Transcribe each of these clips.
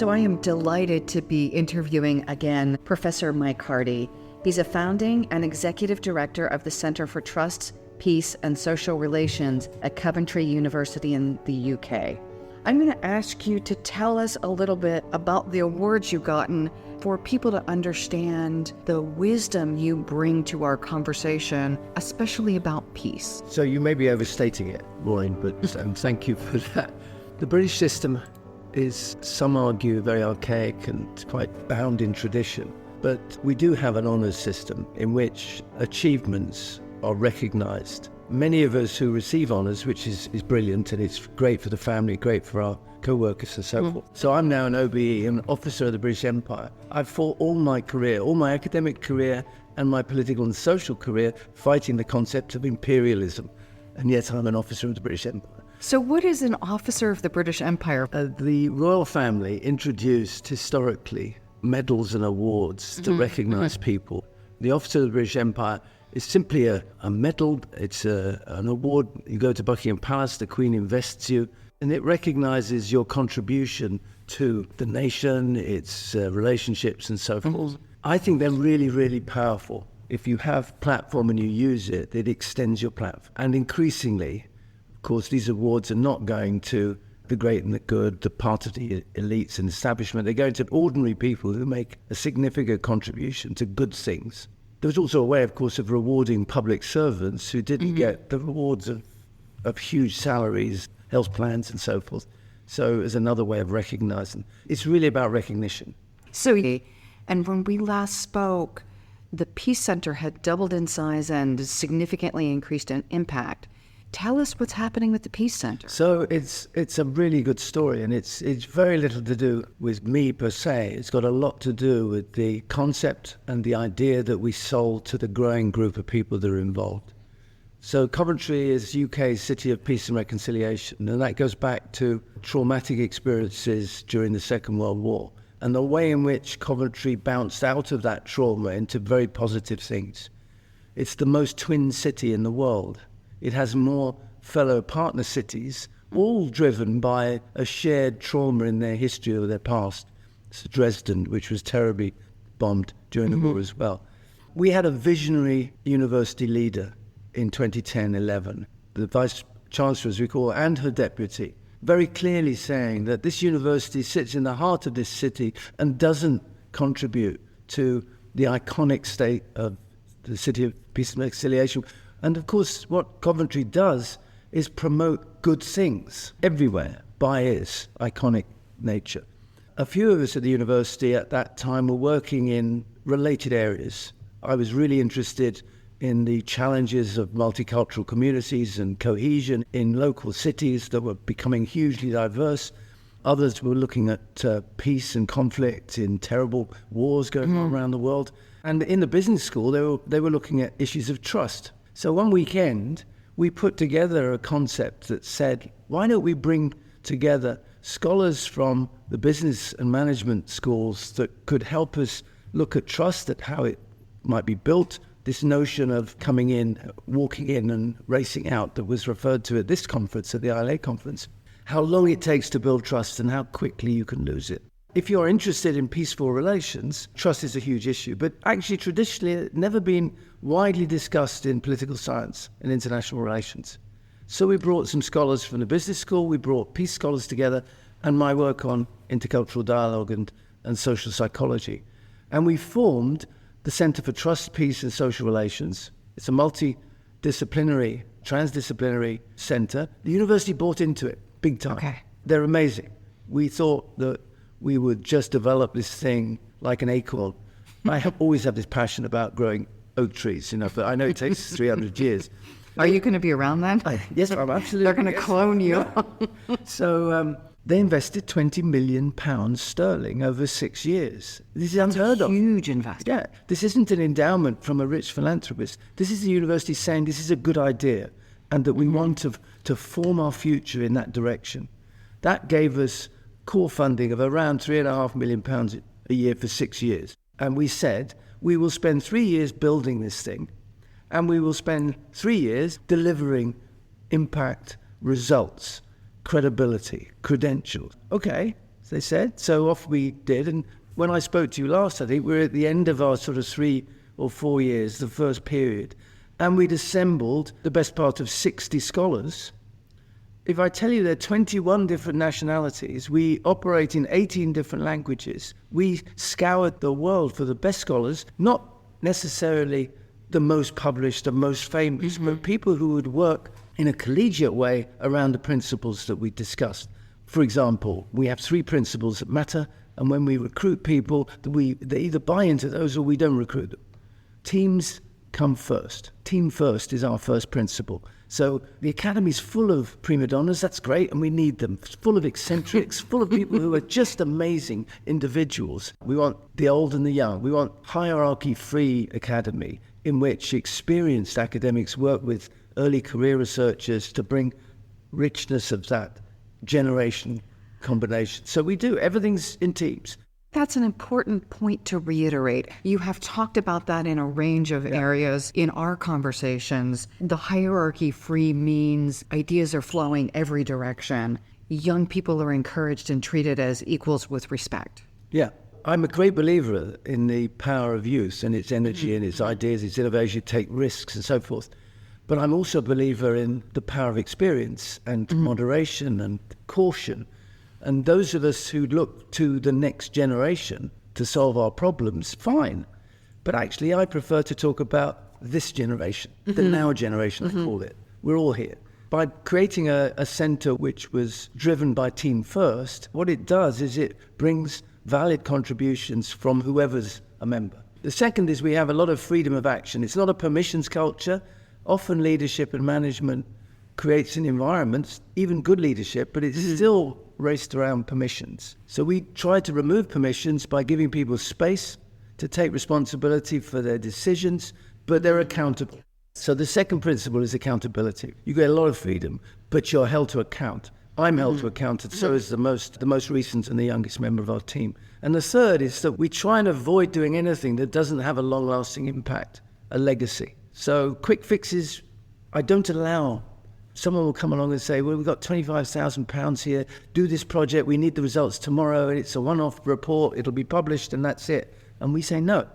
So I am delighted to be interviewing again Professor Mike Hardy. He's a founding and executive director of the Center for Trust, Peace, and Social Relations at Coventry University in the UK. I'm going to ask you to tell us a little bit about the awards you've gotten for people to understand the wisdom you bring to our conversation, especially about peace. So you may be overstating it, Maureen, but thank you for that. The British system is, some argue, very archaic and quite bound in tradition. But we do have an honours system in which achievements are recognised. Many of us who receive honours, which is brilliant, and it's great for the family, great for our co-workers and so forth. So I'm now an OBE, an officer of the British Empire. I've fought all my career, all my academic career and my political and social career, fighting the concept of imperialism. And yet I'm an officer of the British Empire. So what is an officer of the British Empire? The royal family introduced historically medals and awards to recognise people. The officer of the British Empire is simply a medal. It's an award. You go to Buckingham Palace, the Queen invests you, and it recognises your contribution to the nation, its relationships and so forth. I think they're really, really powerful. If you have platform and you use it, it extends your platform. And increasingly, of course, these awards are not going to the great and the good, the part of the elites and establishment. They're going to ordinary people who make a significant contribution to good things. There was also a way, of course, of rewarding public servants who didn't get the rewards of huge salaries, health plans and so forth. So it's another way of recognising. It's really about recognition. So, and when we last spoke, the Peace Center had doubled in size and significantly increased in impact. Tell us what's happening with the Peace Center. So it's a really good story, and it's very little to do with me per se. It's got a lot to do with the concept and the idea that we sold to the growing group of people that are involved. So Coventry is UK's city of peace and reconciliation, and that goes back to traumatic experiences during the Second World War, and the way in which Coventry bounced out of that trauma into very positive things. It's the most twin city in the world. It has more fellow partner cities, all driven by a shared trauma in their history or their past. It's Dresden, which was terribly bombed during the war as well. We had a visionary university leader in 2010-11, the Vice Chancellor, as we call her, and her deputy, very clearly saying that this university sits in the heart of this city and doesn't contribute to the iconic state of the city of peace and reconciliation. And of course, what Coventry does is promote good things everywhere by its iconic nature. A few of us at the university at that time were working in related areas. I was really interested in the challenges of multicultural communities and cohesion in local cities that were becoming hugely diverse. Others were looking at peace and conflict in terrible wars going on around the world. And in the business school, they were looking at issues of trust. So one weekend, we put together a concept that said, why don't we bring together scholars from the business and management schools that could help us look at trust, at how it might be built, this notion of coming in, walking in and racing out that was referred to at this conference, at the ILA conference, how long it takes to build trust and how quickly you can lose it. If you're interested in peaceful relations, trust is a huge issue, but actually traditionally it's never been widely discussed in political science and international relations. So we brought some scholars from the business school, we brought peace scholars together, and my work on intercultural dialogue and social psychology. And we formed the Center for Trust, Peace and Social Relations. It's a multidisciplinary, transdisciplinary center. The university bought into it, big time. Okay. They're amazing. We thought that we would just develop this thing like an acorn. Always have this passion about growing oak trees, but I know it takes 300 years. Are you going to be around then? Yes, I'm absolutely. They're going to clone you. So they invested £20 million sterling over 6 years. This is unheard of. Huge investment. Yeah, this isn't an endowment from a rich philanthropist. This is the university saying this is a good idea and that we want to form our future in that direction. That gave us core funding of around £3.5 million a year for 6 years. And we said, we will spend 3 years building this thing, and we will spend 3 years delivering impact, results, credibility, credentials. Okay, they said. So off we did. And when I spoke to you last, I think we were at the end of our sort of 3 or 4 years, the first period, and we'd assembled the best part of 60 scholars. If I tell you there are 21 different nationalities, we operate in 18 different languages. We scoured the world for the best scholars, not necessarily the most published, the most famous, but people who would work in a collegiate way around the principles that we discussed. For example, we have 3 principles that matter, and when we recruit people, they either buy into those or we don't recruit them. Teams come first. Team first is our first principle. So the academy's full of prima donnas, that's great, and we need them. It's full of eccentrics, full of people who are just amazing individuals. We want the old and the young. We want hierarchy-free academy in which experienced academics work with early career researchers to bring richness of that generation combination. So we do, everything's in teams. That's an important point to reiterate. You have talked about that in a range of areas in our conversations. The hierarchy-free means ideas are flowing every direction. Young people are encouraged and treated as equals with respect. Yeah. I'm a great believer in the power of youth and its energy and its ideas, its innovation, take risks and so forth. But I'm also a believer in the power of experience and moderation and caution. And those of us who look to the next generation to solve our problems, fine. But actually, I prefer to talk about this generation, the now generation, I call it. We're all here. By creating a centre which was driven by Team First, what it does is it brings valid contributions from whoever's a member. The second is we have a lot of freedom of action. It's not a permissions culture. Often leadership and management creates an environment, even good leadership, but it's still raced around permissions. So we try to remove permissions by giving people space to take responsibility for their decisions, but they're accountable. So the second principle is accountability. You get a lot of freedom, but you're held to account. I'm held to account, and so is the most recent and the youngest member of our team. And the third is that we try and avoid doing anything that doesn't have a long-lasting impact, a legacy. So quick fixes, I don't allow. Someone will come along and say, well, we've got £25,000 here, do this project, we need the results tomorrow, and it's a one-off report, it'll be published, and that's it. And we say, no.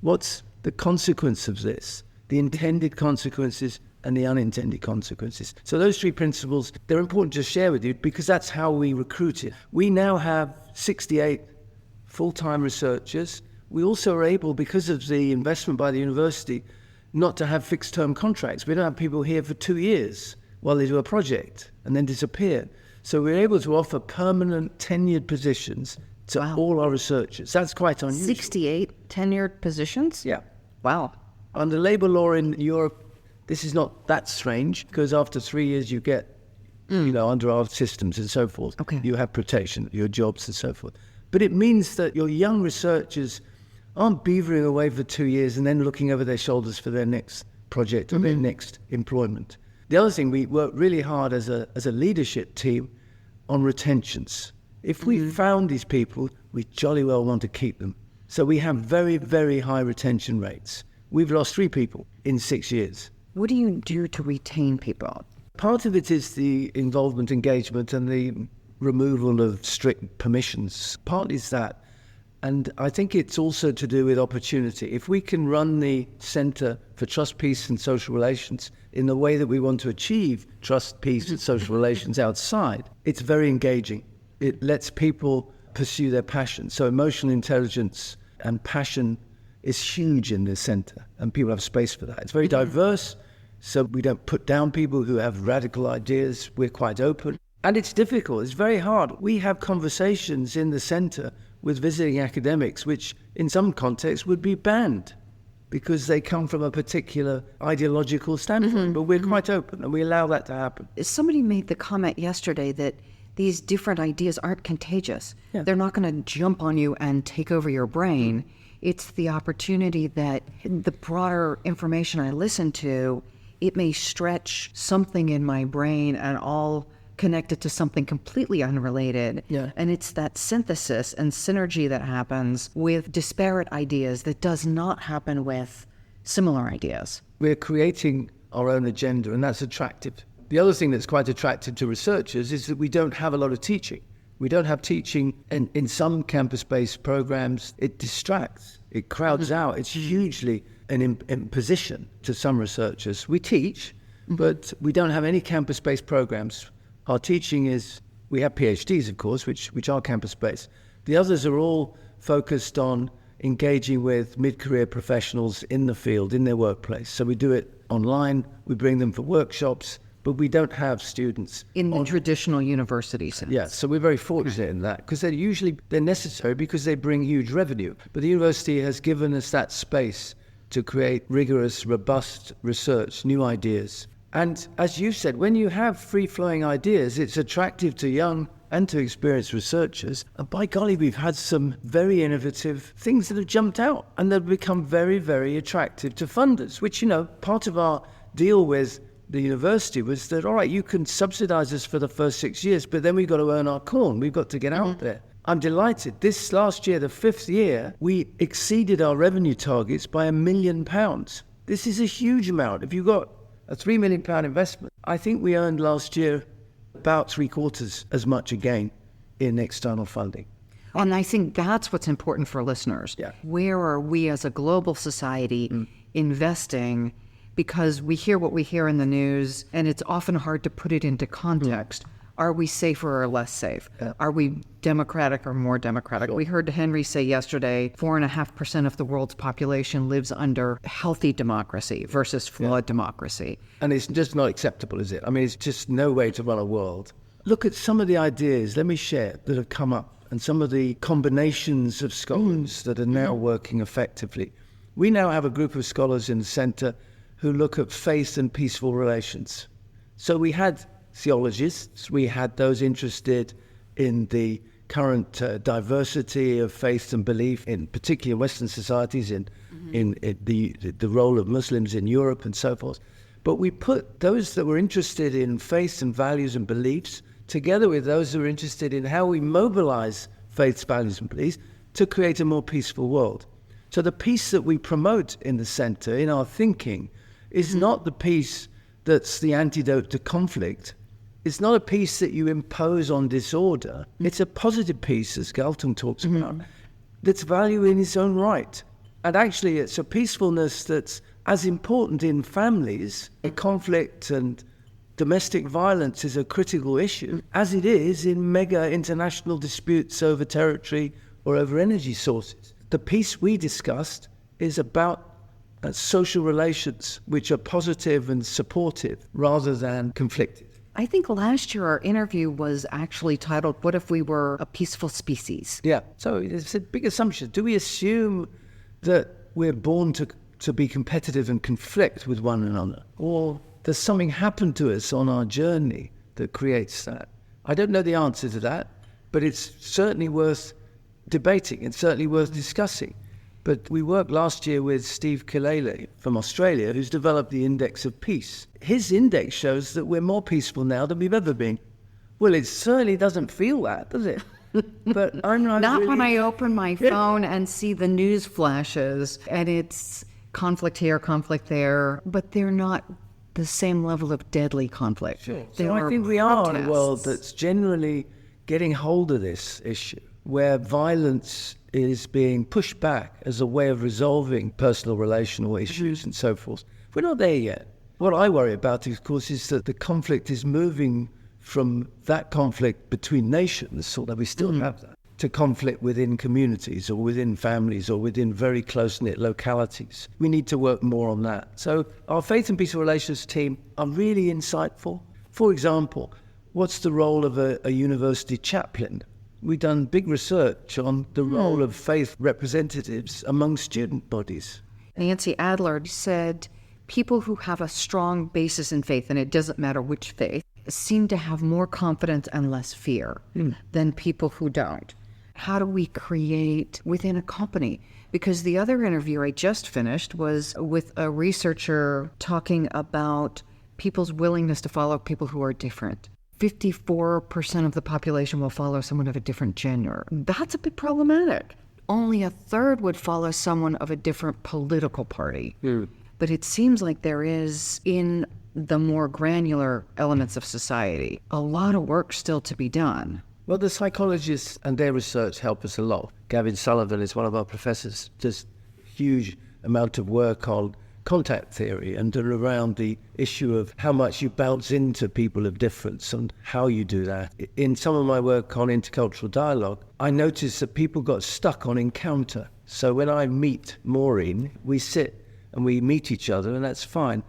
What's the consequence of this? The intended consequences and the unintended consequences. So those 3 principles, they're important to share with you because that's how we recruit it. We now have 68 full-time researchers. We also are able, because of the investment by the university, not to have fixed-term contracts. We don't have people here for 2 years while they do a project and then disappear. So we're able to offer permanent tenured positions to all our researchers. That's quite unusual. 68 tenured positions? Yeah. Wow. Under labour law in Europe, this is not that strange because after 3 years you get, under our systems and so forth, you have protection, your jobs and so forth. But it means that your young researchers aren't beavering away for 2 years and then looking over their shoulders for their next project or their next employment. The other thing, we work really hard as a leadership team on retentions. If we found these people, we jolly well want to keep them. So we have very, very high retention rates. We've lost 3 people in 6 years. What do you do to retain people? Part of it is the involvement, engagement, and the removal of strict permissions. Part is that. And I think it's also to do with opportunity. If we can run the Centre for Trust, Peace and Social Relations in the way that we want to achieve trust, peace and social relations outside, it's very engaging. It lets people pursue their passion. So emotional intelligence and passion is huge in this centre, and people have space for that. It's very diverse, so we don't put down people who have radical ideas. We're quite open. And it's difficult. It's very hard. We have conversations in the centre with visiting academics, which in some contexts would be banned because they come from a particular ideological standpoint. But we're quite open and we allow that to happen. Somebody made the comment yesterday that these different ideas aren't contagious. Yeah. They're not going to jump on you and take over your brain. It's the opportunity that the broader information I listen to, it may stretch something in my brain and all connected to something completely unrelated. Yeah. And it's that synthesis and synergy that happens with disparate ideas that does not happen with similar ideas. We're creating our own agenda, and that's attractive. The other thing that's quite attractive to researchers is that we don't have a lot of teaching. We don't have teaching, and in some campus-based programs, it distracts, it crowds out. It's hugely an imposition to some researchers. We teach, but we don't have any campus-based programs. Our teaching is, we have PhDs, of course, which are campus-based. The others are all focused on engaging with mid-career professionals in the field, in their workplace. So we do it online, we bring them for workshops, but we don't have students in the traditional university sense. Yeah, so we're very fortunate in that, because they're necessary because they bring huge revenue. But the university has given us that space to create rigorous, robust research, new ideas. And as you said, when you have free-flowing ideas, it's attractive to young and to experienced researchers. And by golly, we've had some very innovative things that have jumped out, and they've become very, very attractive to funders, which, part of our deal with the university was that, all right, you can subsidize us for the first 6 years, but then we've got to earn our corn. We've got to get out there. I'm delighted. This last year, the 5th year, we exceeded our revenue targets by £1 million. This is a huge amount. If you've got a £3 million investment, I think we earned last year about 3/4 as much again in external funding. And I think that's what's important for listeners. Yeah. Where are we as a global society investing? Because we hear what we hear in the news, and it's often hard to put it into context. Are we safer or less safe? Yeah. Are we democratic or more democratic? Sure. We heard Henry say yesterday, 4.5% of the world's population lives under healthy democracy versus flawed democracy. And it's just not acceptable, is it? I mean, it's just no way to run a world. Look at some of the ideas, let me share, that have come up, and some of the combinations of scholars that are now working effectively. We now have a group of scholars in the centre who look at faith and peaceful relations. So we had theologians, we had those interested in the current diversity of faith and belief, in particular Western societies, in the role of Muslims in Europe and so forth. But we put those that were interested in faith and values and beliefs together with those who are interested in how we mobilize faiths, values and beliefs to create a more peaceful world. So the peace that we promote in the centre, in our thinking, is not the peace that's the antidote to conflict. It's not a peace that you impose on disorder. It's a positive peace, as Galtung talks about, that's value in its own right. And actually, it's a peacefulness that's as important in families. Conflict and domestic violence is a critical issue, as it is in mega international disputes over territory or over energy sources. The peace we discussed is about social relations which are positive and supportive rather than conflicted. I think last year our interview was actually titled, "What if we were a peaceful species?" Yeah, so it's a big assumption. Do we assume that we're born to be competitive and conflict with one another? Or does something happen to us on our journey that creates that? I don't know the answer to that, but it's certainly worth debating. It's certainly worth discussing. But we worked last year with Steve Kilele from Australia, who's developed the Index of Peace. His index shows that we're more peaceful now than we've ever been. Well, it certainly doesn't feel that, does it? But I'm not really... when I open my phone and see the news flashes, and it's conflict here, conflict there, but they're not the same level of deadly conflict. Sure. So I think we are in a world that's generally getting hold of this issue, where violence is being pushed back as a way of resolving personal relational issues and so forth. We're not there yet. What I worry about, of course, is that the conflict is moving from that conflict between nations, although we still have that, to conflict within communities or within families or within very close-knit localities. We need to work more on that. So our Faith and Peaceful Relations team are really insightful. For example, what's the role of a university chaplain? We've done big research on the role of faith representatives among student bodies. Nancy Adler said people who have a strong basis in faith, and it doesn't matter which faith, seem to have more confidence and less fear than people who don't. How do we create within a company? Because the other interview I just finished was with a researcher talking about people's willingness to follow people who are different. 54% of the population will follow someone of a different gender. That's a bit problematic. Only a third would follow someone of a different political party. But it seems like there is, in the more granular elements of society, a lot of work still to be done. Well, the psychologists and their research help us a lot. Gavin Sullivan is one of our professors, does huge amount of work on contact theory and around the issue of how much you bounce into people of difference and how you do that. In some of my work on intercultural dialogue, I noticed that people got stuck on encounter. So when I meet Maureen, we sit and we meet each other, and that's fine.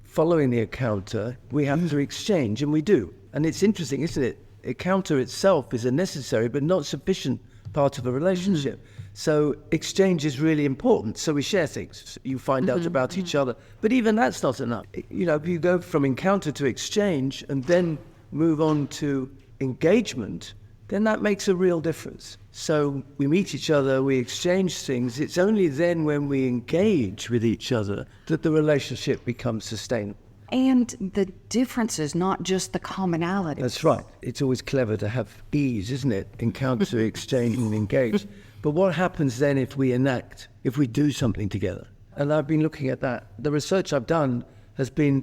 Following the encounter, we have to exchange, and we do. And it's interesting, isn't it? Encounter itself is a necessary but not sufficient part of a relationship. So exchange is really important. So we share things. You find out about each other. But even that's not enough. You know, if you go from encounter to exchange and then move on to engagement, then that makes a real difference. So we meet each other, we exchange things. It's only then when we engage with each other that the relationship becomes sustainable. And the differences, not just the commonalities. That's right. It's always clever to have ease, isn't it? Encounter, exchange, and engage. But what happens then if we enact, if we do something together? And I've been looking at that. The research I've done has been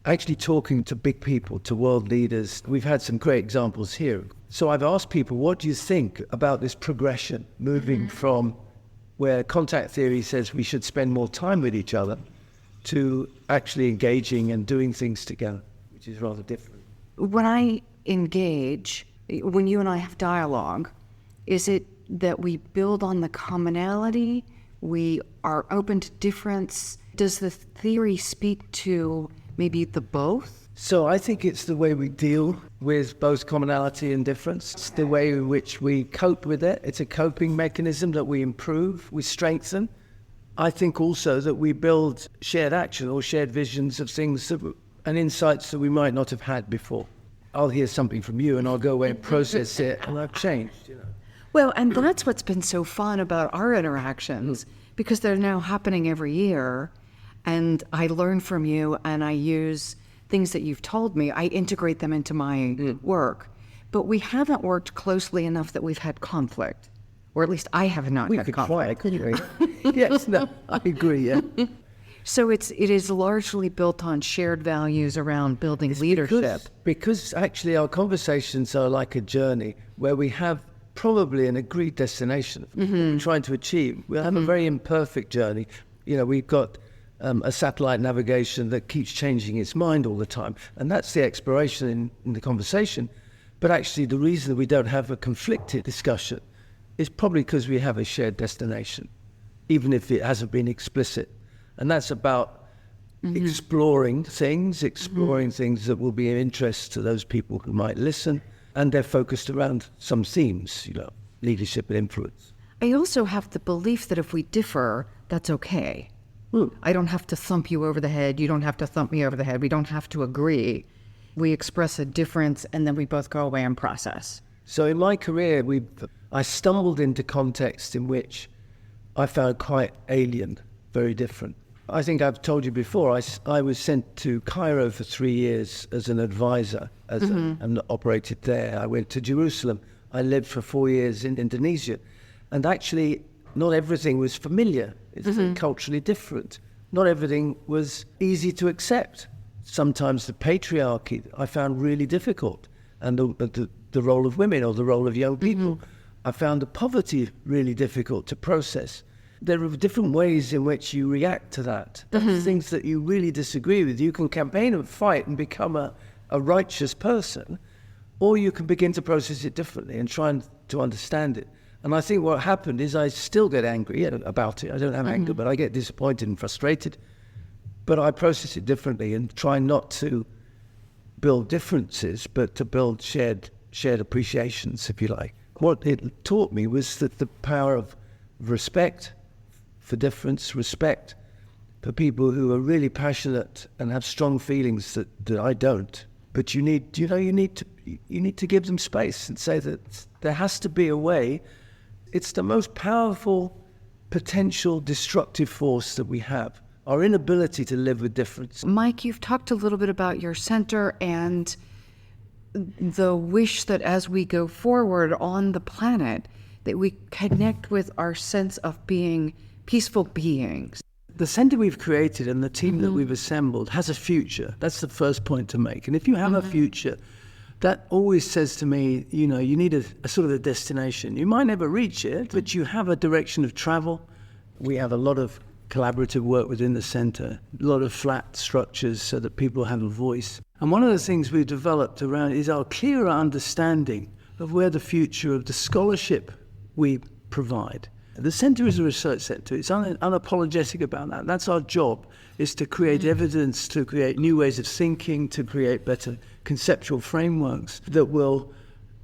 actually talking to big people, to world leaders. We've had some great examples here. So I've asked people, what do you think about this progression, moving from where contact theory says we should spend more time with each other to actually engaging and doing things together, which is rather different. When I engage, when you and I have dialogue, is it that we build on the commonality, we are open to difference? Does the theory speak to maybe the both? So I think it's the way we deal with both commonality and difference. It's the way in which we cope with it. It's a coping mechanism that we improve, we strengthen. I think also that we build shared action or shared visions of things and insights that we might not have had before. I'll hear something from you and I'll go away and process it, and I've changed, you know. Well, and that's what's been so fun about our interactions, because they're now happening every year, and I learn from you and I use things that you've told me, I integrate them into my work. But we haven't worked closely enough that we've had conflict. Or at least I have not had conflict. Couldn't we? Yes, no, I agree, yeah. So it is largely built on shared values around building leadership. Because actually our conversations are like a journey where we have probably an agreed destination of what we're trying to achieve. We'll have a very imperfect journey. You know, we've got a satellite navigation that keeps changing its mind all the time. And that's the exploration in the conversation. But actually the reason that we don't have a conflicted discussion is probably because we have a shared destination, even if it hasn't been explicit. And that's about exploring things that will be of interest to those people who might listen. And they're focused around some themes, you know, leadership and influence. I also have the belief that if we differ, that's okay. I don't have to thump you over the head. You don't have to thump me over the head. We don't have to agree. We express a difference and then we both go away and process. So in my career, I stumbled into contexts in which I found quite alien, very different. I think I've told you before, I was sent to Cairo for 3 years as an advisor and operated there. I went to Jerusalem. I lived for 4 years in Indonesia. And actually, not everything was familiar. It's culturally different. Not everything was easy to accept. Sometimes the patriarchy I found really difficult. And the role of women or the role of young people. I found the poverty really difficult to process. There are different ways in which you react to that. Things that you really disagree with. You can campaign and fight and become a righteous person, or you can begin to process it differently and try to understand it. And I think what happened is I still get angry about it. I don't have anger, but I get disappointed and frustrated. But I process it differently and try not to build differences, but to build shared appreciations, if you like. What it taught me was that the power of respect for difference, respect for people who are really passionate and have strong feelings that I don't. But you need to give them space and say that there has to be a way. It's the most powerful potential destructive force that we have, our inability to live with difference. Mike, you've talked a little bit about your center and the wish that as we go forward on the planet, that we connect with our sense of being peaceful beings. The center we've created and the team that we've assembled has a future. That's the first point to make. And if you have a future that always says to me, you know, you need a sort of a destination. You might never reach it, but you have a direction of travel. We have a lot of collaborative work within the centre, a lot of flat structures so that people have a voice. And one of the things we've developed around is our clearer understanding of where the future of the scholarship we provide. The centre is a research centre. It's unapologetic about that. That's our job, is to create evidence, to create new ways of thinking, to create better conceptual frameworks that will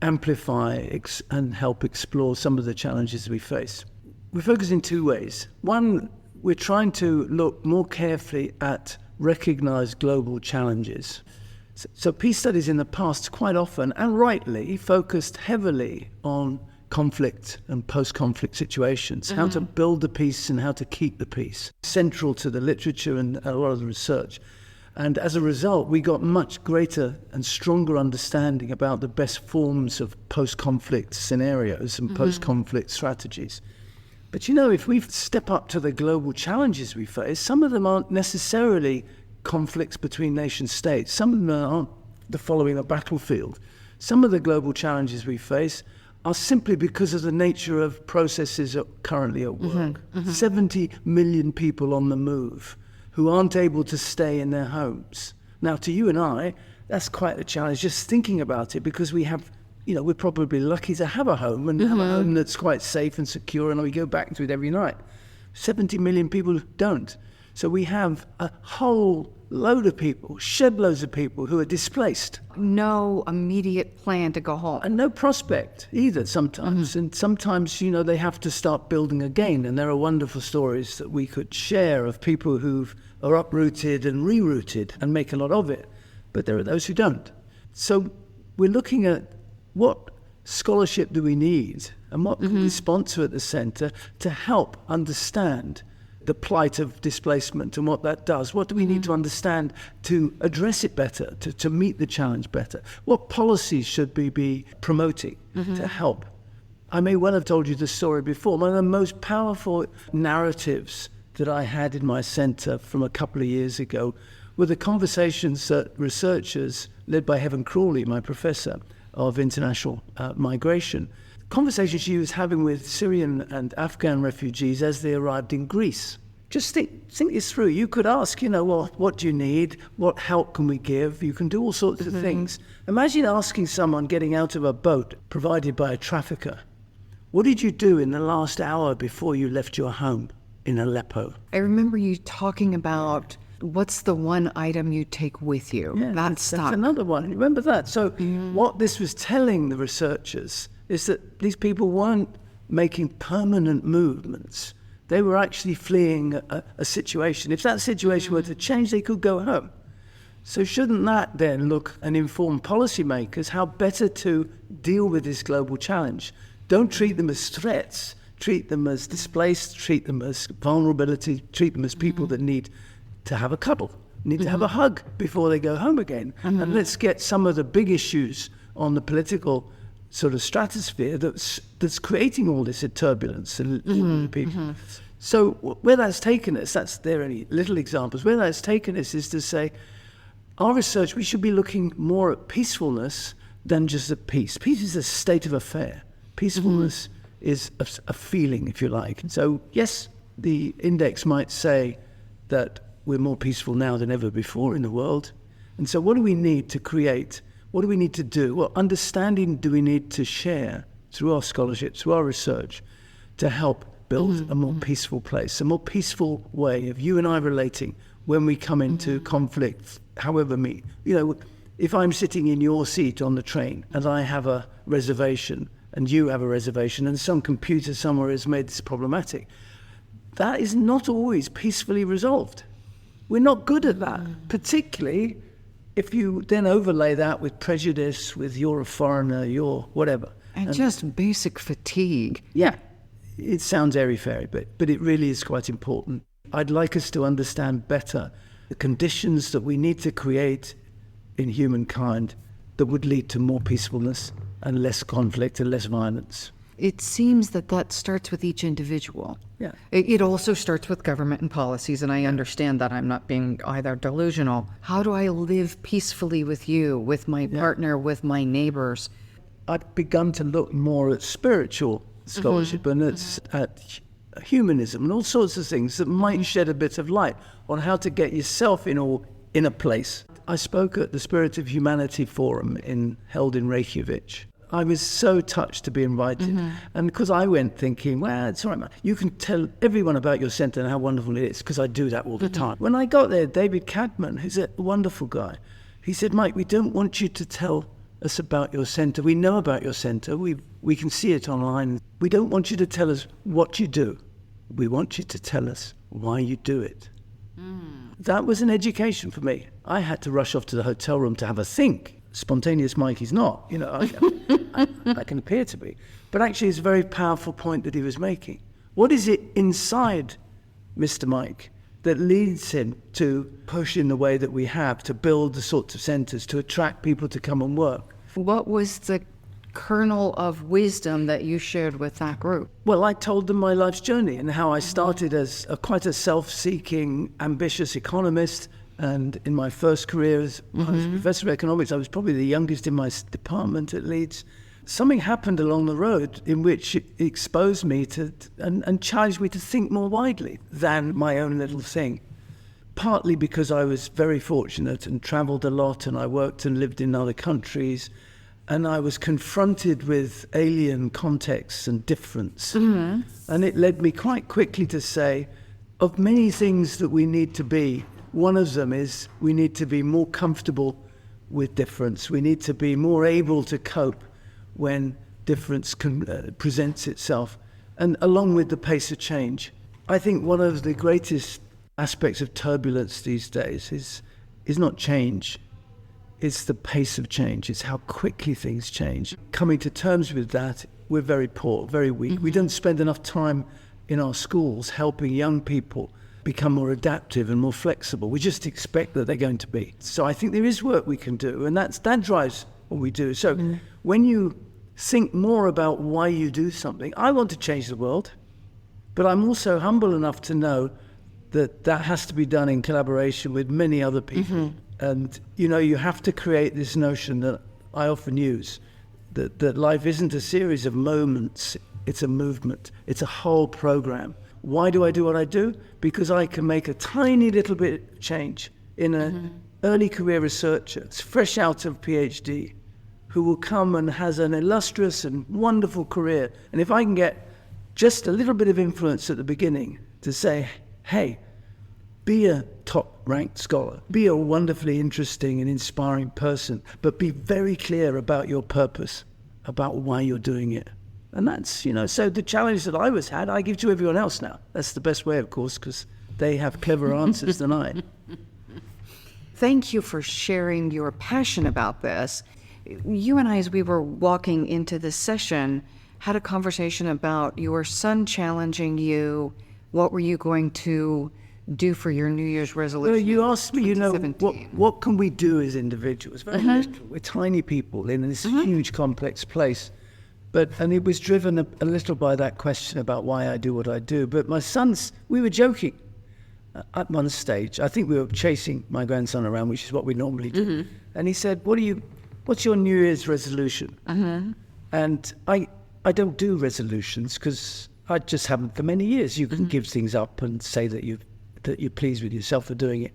amplify and help explore some of the challenges we face. We focus in two ways. One, we're trying to look more carefully at recognised global challenges. So peace studies in the past quite often, and rightly, focused heavily on conflict and post-conflict situations, how to build the peace and how to keep the peace, central to the literature and a lot of the research. And as a result, we got much greater and stronger understanding about the best forms of post-conflict scenarios and post-conflict strategies. But you know, if we step up to the global challenges we face, some of them aren't necessarily conflicts between nation states. Some of them aren't the following a battlefield. Some of the global challenges we face are simply because of the nature of processes currently at work. 70 million people on the move who aren't able to stay in their homes. Now, to you and I, that's quite a challenge just thinking about it, because we have, you know, we're probably lucky to have a home and have a home that's quite safe and secure, and we go back to it every night. 70 million people don't. So we have a whole load of people, shed loads of people who are displaced. No immediate plan to go home. And no prospect either sometimes. And sometimes, you know, they have to start building again. And there are wonderful stories that we could share of people who are uprooted and rerouted and make a lot of it. But there are those who don't. So we're looking at what scholarship do we need and what can we sponsor at the centre to help understand the plight of displacement and what that does. What do we need to understand to address it better, to meet the challenge better? What policies should we be promoting to help? I may well have told you this story before. One of the most powerful narratives that I had in my centre from a couple of years ago were the conversations that researchers, led by Heaven Crawley, my professor of international migration, conversations she was having with Syrian and Afghan refugees as they arrived in Greece. Just think this through. You could ask, you know, well, what do you need? What help can we give? You can do all sorts of things. Imagine asking someone getting out of a boat provided by a trafficker, what did you do in the last hour before you left your home in Aleppo? I remember you talking about what's the one item you take with you? Yeah, that's another one. Remember that? So what this was telling the researchers is that these people weren't making permanent movements. They were actually fleeing a situation. If that situation were to change, they could go home. So shouldn't that then look and inform policymakers how better to deal with this global challenge? Don't treat them as threats. Treat them as displaced, treat them as vulnerability, treat them as people that need to have a cuddle, need to have a hug before they go home again. And let's get some of the big issues on the political sort of stratosphere that's creating all this turbulence in people. So where that's taken us, there are any little examples, where that's taken us is to say, our research, we should be looking more at peacefulness than just at peace. Peace is a state of affair. Peacefulness is a feeling, if you like. So yes, the index might say that we're more peaceful now than ever before in the world. And so what do we need to create? What do we need to do? What understanding do we need to share through our scholarship, through our research, to help build a more peaceful place, a more peaceful way of you and I relating when we come into conflict, however you know, if I'm sitting in your seat on the train and I have a reservation and you have a reservation and some computer somewhere has made this problematic, that is not always peacefully resolved. We're not good at that, particularly if you then overlay that with prejudice, with you're a foreigner, you're whatever. And just basic fatigue. Yeah, it sounds airy-fairy, but it really is quite important. I'd like us to understand better the conditions that we need to create in humankind that would lead to more peacefulness and less conflict and less violence. it seems that starts with each individual. Yeah. It also starts with government and policies, and I understand that. I'm not being either delusional. How do I live peacefully with you, with my partner, with my neighbors? I've begun to look more at spiritual scholarship and at humanism and all sorts of things that might shed a bit of light on how to get yourself in a place. I spoke at the Spirit of Humanity Forum held in Reykjavik. I was so touched to be invited. And because I went thinking, well, it's all right, man. You can tell everyone about your centre and how wonderful it is, because I do that all the time. When I got there, David Cadman, who's a wonderful guy, he said, Mike, we don't want you to tell us about your centre. We know about your centre. We can see it online. We don't want you to tell us what you do. We want you to tell us why you do it. That was an education for me. I had to rush off to the hotel room to have a think. Spontaneous Mike is not, I can appear to be. But actually it's a very powerful point that he was making. What is it inside Mr. Mike that leads him to push in the way that we have, to build the sorts of centres, to attract people to come and work? What was the kernel of wisdom that you shared with that group? Well, I told them my life's journey and how I started as quite a self-seeking, ambitious economist. And in my first career as Professor of Economics, I was probably the youngest in my department at Leeds. Something happened along the road in which it exposed me to and challenged me to think more widely than my own little thing. Partly because I was very fortunate and travelled a lot, and I worked and lived in other countries, and I was confronted with alien contexts and difference. And it led me quite quickly to say, of many things that we need to be, one of them is we need to be more comfortable with difference. We need to be more able to cope when difference presents itself, and along with the pace of change. I think one of the greatest aspects of turbulence these days is not change, it's the pace of change. It's how quickly things change. Coming to terms with that, we're very poor, very weak. We don't spend enough time in our schools helping young people become more adaptive and more flexible. We just expect that they're going to be. So I think there is work we can do, and that drives what we do. So when you think more about why you do something, I want to change the world, but I'm also humble enough to know that has to be done in collaboration with many other people. And, you have to create this notion that I often use, that life isn't a series of moments, it's a movement, it's a whole program. Why do I do what I do? Because I can make a tiny little bit of change in an early career researcher, fresh out of PhD, who will come and has an illustrious and wonderful career. And if I can get just a little bit of influence at the beginning to say, hey, be a top-ranked scholar, be a wonderfully interesting and inspiring person, but be very clear about your purpose, about why you're doing it. And that's, so the challenge that I had, I give to everyone else now. That's the best way, of course, because they have cleverer answers than I. Thank you for sharing your passion about this. You and I, as we were walking into this session, had a conversation about your son challenging you. What were you going to do for your New Year's resolution? Well, you asked me, what can we do as individuals? Very little. We're tiny people in this huge, complex place. And it was driven a little by that question about why I do what I do. But my sons, we were joking at one stage. I think we were chasing my grandson around, which is what we normally do. And he said, what's your New Year's resolution? And I don't do resolutions because I just haven't for many years. You can give things up and say that you're pleased with yourself for doing it.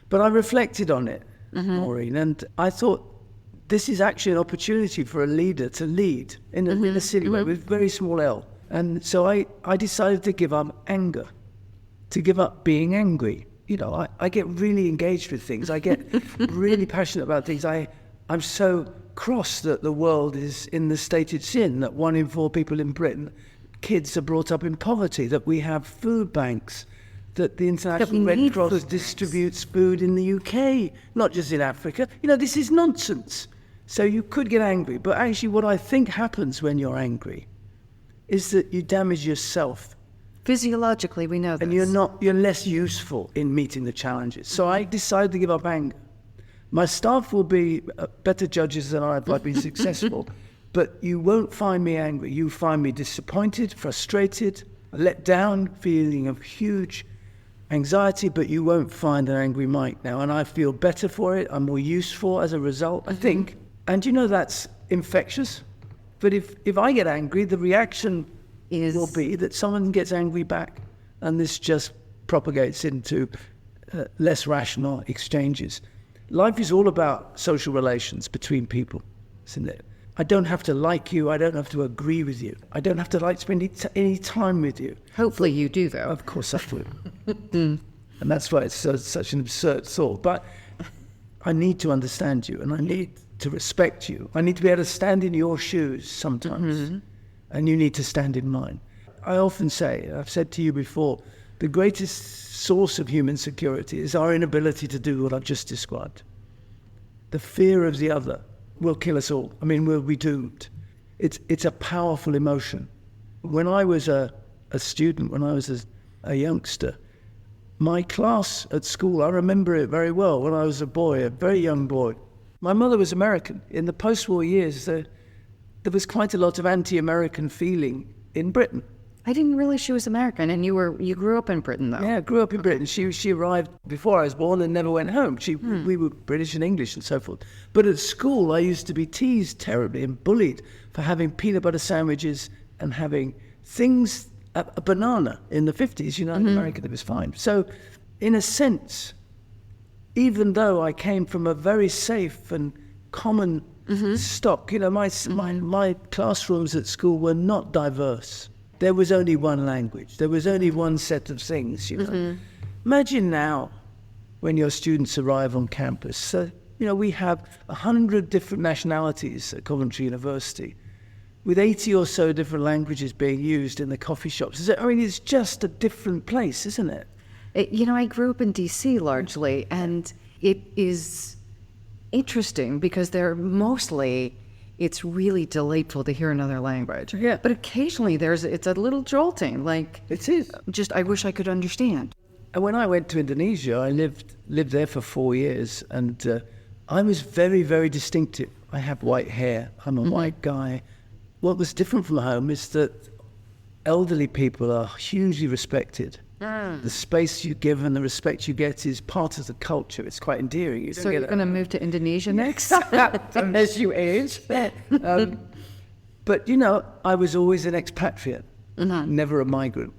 But I reflected on it, Maureen, and I thought, this is actually an opportunity for a leader to lead in a city with very small L. And so I decided to give up anger, to give up being angry. I get really engaged with things. I get really passionate about things. I'm so cross that the world is in the state it's in, that 1 in 4 people in Britain, kids are brought up in poverty, that we have food banks, that the International Red Cross distributes food in the UK, not just in Africa. This is nonsense. So you could get angry, but actually what I think happens when you're angry is that you damage yourself. Physiologically, we know this. And you're less useful in meeting the challenges. So I decided to give up anger. My staff will be better judges than I if I've been successful. But you won't find me angry. You find me disappointed, frustrated, let down, feeling of huge anxiety, but you won't find an angry Mike now. And I feel better for it. I'm more useful as a result, I think. And that's infectious. But if I get angry, the reaction will be that someone gets angry back. And this just propagates into less rational exchanges. Life is all about social relations between people, isn't it? I don't have to like you. I don't have to agree with you. I don't have to like spending any time with you. Hopefully you do, though. Of course I do. And that's why it's such an absurd thought. But I need to understand you, and I need to respect you. I need to be able to stand in your shoes sometimes, and you need to stand in mine. I often say, I've said to you before, the greatest source of human security is our inability to do what I've just described. The fear of the other will kill us all. I mean, we'll be doomed. It's a powerful emotion. When I was a student, when I was a youngster, my class at school, I remember it very well, when I was a boy, a very young boy. My mother was American. In the post-war years, there was quite a lot of anti-American feeling in Britain. I didn't realize she was American, and you grew up in Britain, though. Yeah, I grew up in Britain. She arrived before I was born and never went home. We were British and English and so forth. But at school, I used to be teased terribly and bullied for having peanut butter sandwiches and having things, a banana in the 50s, in America, that was fine. So, in a sense, even though I came from a very safe and common stock, my classrooms at school were not diverse. There was only one language. There was only one set of things, Imagine now, when your students arrive on campus, we have 100 different nationalities at Coventry University, with 80 or so different languages being used in the coffee shops. It's just a different place, isn't it? I grew up in D.C. largely, and it is interesting because it's really delightful to hear another language. Yeah. But occasionally it's a little jolting, like... It is. Just, I wish I could understand. And when I went to Indonesia, I lived there for 4 years, and I was very, very distinctive. I have white hair. I'm a white guy. What was different from home is that elderly people are hugely respected. The space you give and the respect you get is part of the culture. It's quite endearing. So you're going to move to Indonesia next? As you age? But, I was always an expatriate, never a migrant.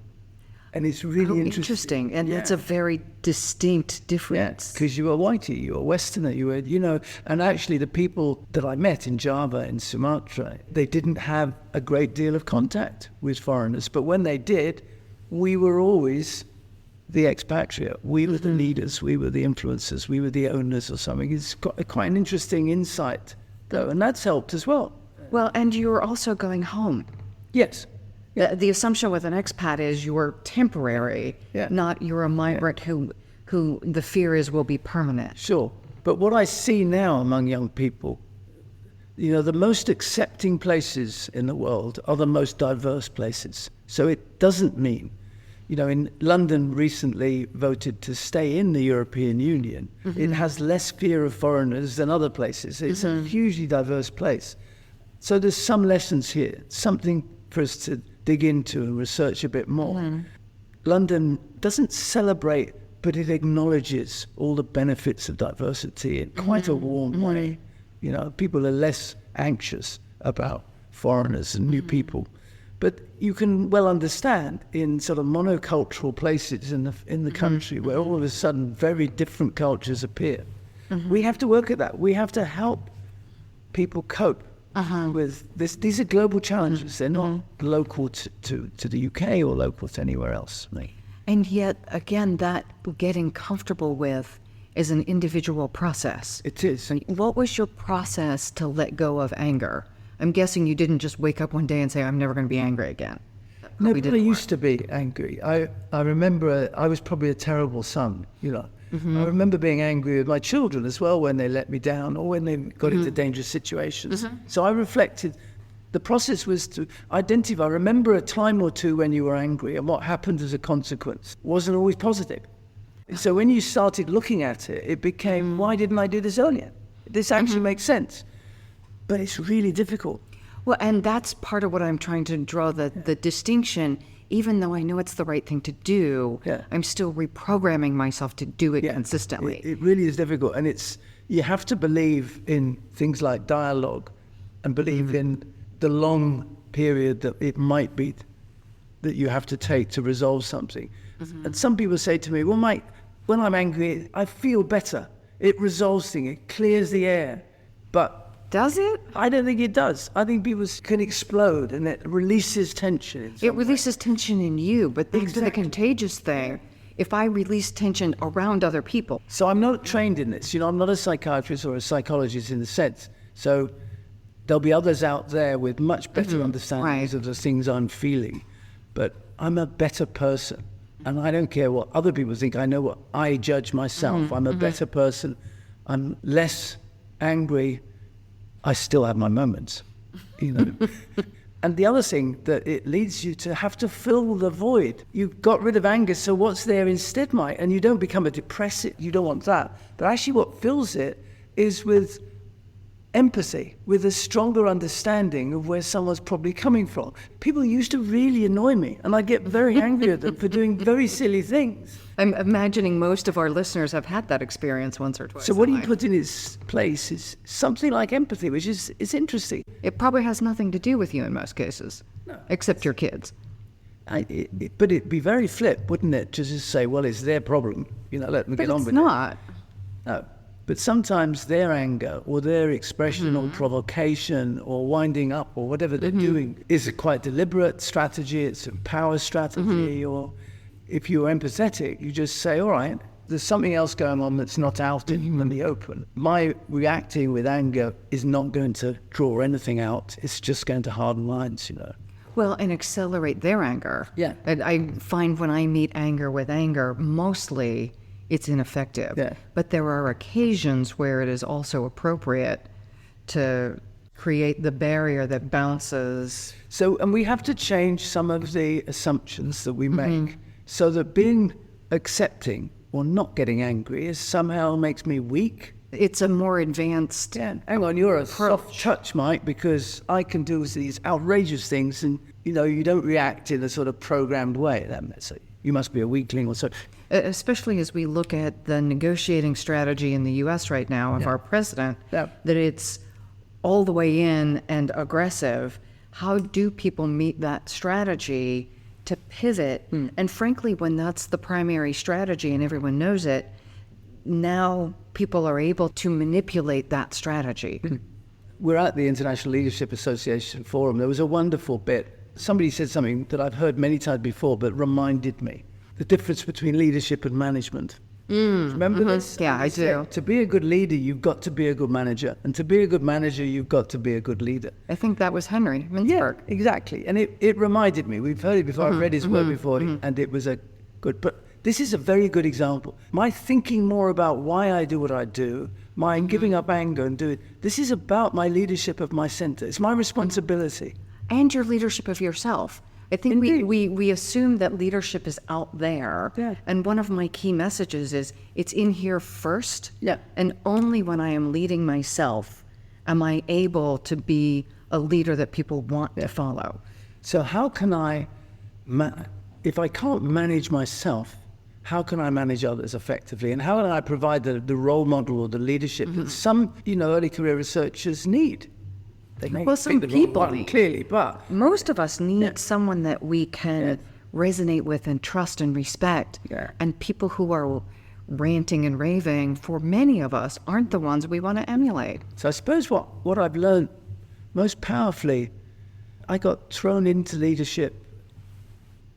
And it's really interesting. And it's a very distinct difference. Because you were whitey, you were Westerner, and actually the people that I met in Java, in Sumatra, they didn't have a great deal of contact with foreigners. But when they did, we were always the expatriate. We were the leaders. We were the influencers. We were the owners or something. It's quite an interesting insight, though, and that's helped as well. Well, and you were also going home. Yes. Yeah. The assumption with an expat is you're temporary, not you're a migrant who the fear is will be permanent. Sure. But what I see now among young people, the most accepting places in the world are the most diverse places. So it doesn't mean, in London recently voted to stay in the European Union. It has less fear of foreigners than other places. It's a hugely diverse place. So there's some lessons here, something for us to dig into and research a bit more. London doesn't celebrate, but it acknowledges all the benefits of diversity in quite a warm way. People are less anxious about foreigners and new people. But you can well understand in sort of monocultural places in the country where all of a sudden very different cultures appear. We have to work at that. We have to help people cope with this. These are global challenges. They're not local to the UK or local to anywhere else. And yet, again, that getting comfortable with is an individual process. It is. What was your process to let go of anger? I'm guessing you didn't just wake up one day and say, I'm never going to be angry again. No, but I used to be angry. I remember I was probably a terrible son, I remember being angry with my children as well when they let me down or when they got into dangerous situations. So I reflected. The process was to identify. Remember a time or two when you were angry and what happened as a consequence wasn't always positive. So when you started looking at it, it became, why didn't I do this earlier? This actually makes sense. But it's really difficult. Well, and that's part of what I'm trying to draw the distinction. Even though I know it's the right thing to do, I'm still reprogramming myself to do it consistently. It really is difficult. And you have to believe in things like dialogue and believe in the long period that it might be that you have to take to resolve something. And some people say to me, well, Mike, when I'm angry, I feel better. It resolves things, it clears the air. But does it? I don't think it does. I think people can explode and it releases tension. It releases tension in you, but thanks to the contagious thing, if I release tension around other people. So I'm not trained in this. I'm not a psychiatrist or a psychologist in the sense. So there'll be others out there with much better understandings of the things I'm feeling. But I'm a better person. And I don't care what other people think. I know what I judge myself. I'm a better person. I'm less angry. I still have my moments, And the other thing that it leads you to have to fill the void. You've got rid of anger, so what's there instead, Mike? And you don't become a depressive, you don't want that. But actually what fills it is with empathy, with a stronger understanding of where someone's probably coming from. People used to really annoy me, and I get very angry at them for doing very silly things. I'm imagining most of our listeners have had that experience once or twice. So what do you put in its place is something like empathy, which is interesting. It probably has nothing to do with you in most cases, except your kids. But it'd be very flip, wouldn't it, to just say, well, it's their problem, let them get on with it. But it's not. No. But sometimes their anger or their expression or provocation or winding up or whatever they're doing is a quite deliberate strategy. It's a power strategy. Or if you're empathetic, you just say, all right, there's something else going on that's not out in the open. My reacting with anger is not going to draw anything out. It's just going to harden lines, Well, and accelerate their anger. Yeah. And I find when I meet anger with anger, mostly it's ineffective. Yeah. But there are occasions where it is also appropriate to create the barrier that bounces. So, and we have to change some of the assumptions that we make so that being accepting or not getting angry is somehow makes me weak. It's a more advanced Hang on, you're a soft touch, Mike, because I can do these outrageous things and, you don't react in a sort of programmed way. So you must be a weakling or so. Especially as we look at the negotiating strategy in the U.S. right now of our president, that it's all the way in and aggressive. How do people meet that strategy to pivot? And frankly, when that's the primary strategy and everyone knows it, now people are able to manipulate that strategy. We're at the International Leadership Association Forum. There was a wonderful bit. Somebody said something that I've heard many times before, but reminded me. The difference between leadership and management. Remember this? Yeah, I do. To be a good leader, you've got to be a good manager. And to be a good manager, you've got to be a good leader. I think that was Henry Mintzberg. Yeah, exactly. And it reminded me. We've heard it before. I've read his work before, and it was a good... But this is a very good example. My thinking more about why I do what I do, my giving up anger and doing... This is about my leadership of my center. It's my responsibility. And your leadership of yourself. I think we assume that leadership is out there. Yeah. And one of my key messages is it's in here first. Yeah. And only when I am leading myself am I able to be a leader that people want to follow. So how can I, if I can't manage myself, how can I manage others effectively? And how can I provide the role model or the leadership that some, early career researchers need? Some people need. Clearly, but... Most of us need someone that we can resonate with and trust and respect. Yeah. And people who are ranting and raving, for many of us, aren't the ones we want to emulate. So I suppose what I've learned most powerfully, I got thrown into leadership.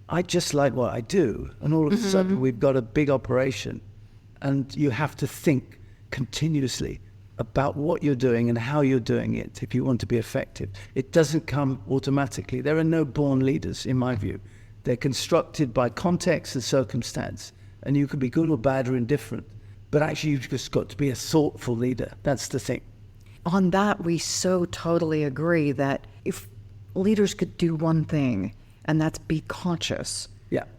I just like what I do. And all of a sudden, we've got a big operation. And you have to think continuously about what you're doing and how you're doing it if you want to be effective. It doesn't come automatically. There are no born leaders, in my view. They're constructed by context and circumstance, and you can be good or bad or indifferent. But actually, you've just got to be a thoughtful leader. That's the thing. On that, we so totally agree that if leaders could do one thing, and that's be conscious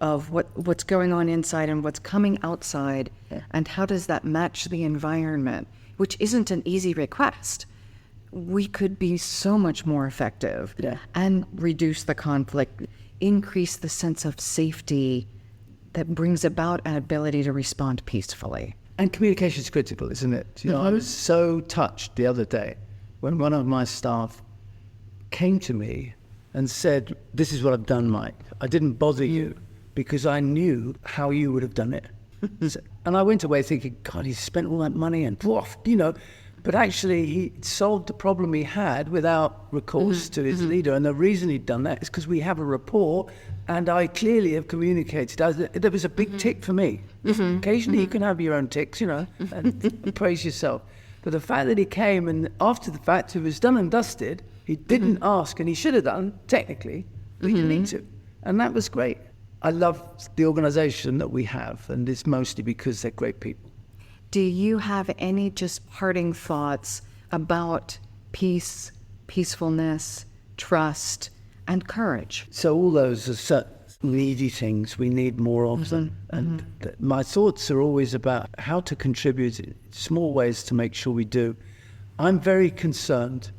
of what's going on inside and what's coming outside, and how does that match the environment, which isn't an easy request. we could be so much more effective Yeah. and reduce the conflict, increase the sense of safety that brings about an ability to respond peacefully. And communication is critical, isn't it? You know, I was so touched the other day when one of my staff came to me and said, "This is what I've done, Mike. I didn't bother you because I knew how you would have done it." And I went away thinking, God, he spent all that money and woof, you know. But actually, he solved the problem he had without recourse to his leader. And the reason he'd done that is because we have a rapport, and I clearly have communicated. There was a big tick for me. Occasionally, you can have your own ticks, you know, and praise yourself. But the fact that he came and after the fact, it was done and dusted, he didn't ask, and he should have done, technically, but he didn't need to. And that was great. I love the organization that we have, and it's mostly because they're great people. Do you have any just parting thoughts about peace, peacefulness, trust, and courage? So all those are such needy things. We need more of them. And my thoughts are always about how to contribute in small ways to make sure we do. I'm very concerned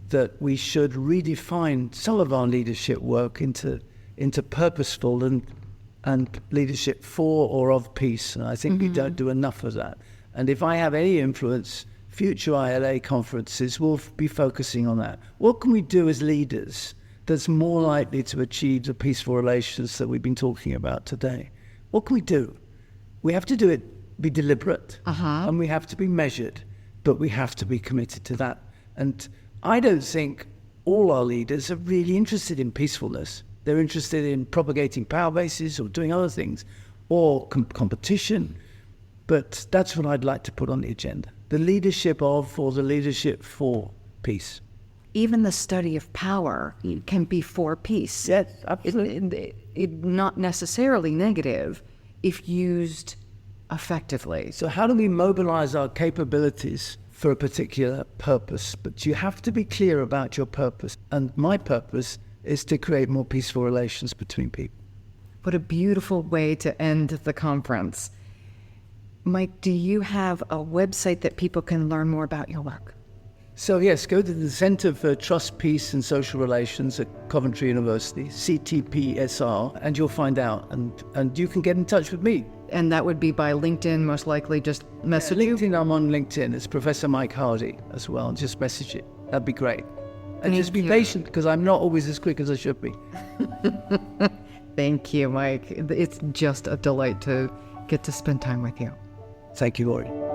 that we should redefine some of our leadership work into purposeful and leadership for or of peace. And I think we don't do enough of that. And if I have any influence, future ILA conferences will be focusing on that. What can we do as leaders that's more likely to achieve the peaceful relations that we've been talking about today? What can we do? We have to do it, be deliberate, and we have to be measured, but we have to be committed to that. And I don't think all our leaders are really interested in peacefulness. They're interested in propagating power bases or doing other things, or competition. But that's what I'd like to put on the agenda. The leadership of or the leadership for peace. Even the study of power can be for peace. Yes, absolutely. It not necessarily negative if used effectively. So how do we mobilize our capabilities for a particular purpose? But you have to be clear about your purpose. And my purpose is to create more peaceful relations between people. What a beautiful way to end the conference. Mike, do you have a website that people can learn more about your work? So yes, go to the Center for Trust, Peace and Social Relations at Coventry University, CTPSR, and you'll find out. And you can get in touch with me. And that would be by LinkedIn, most likely. Just message you? LinkedIn, I'm on LinkedIn. It's Professor Mike Hardy as well. Just message it. That'd be great. And just be patient, because I'm not always as quick as I should be. Thank you, Mike. It's just a delight to get to spend time with you. Thank you, Lori.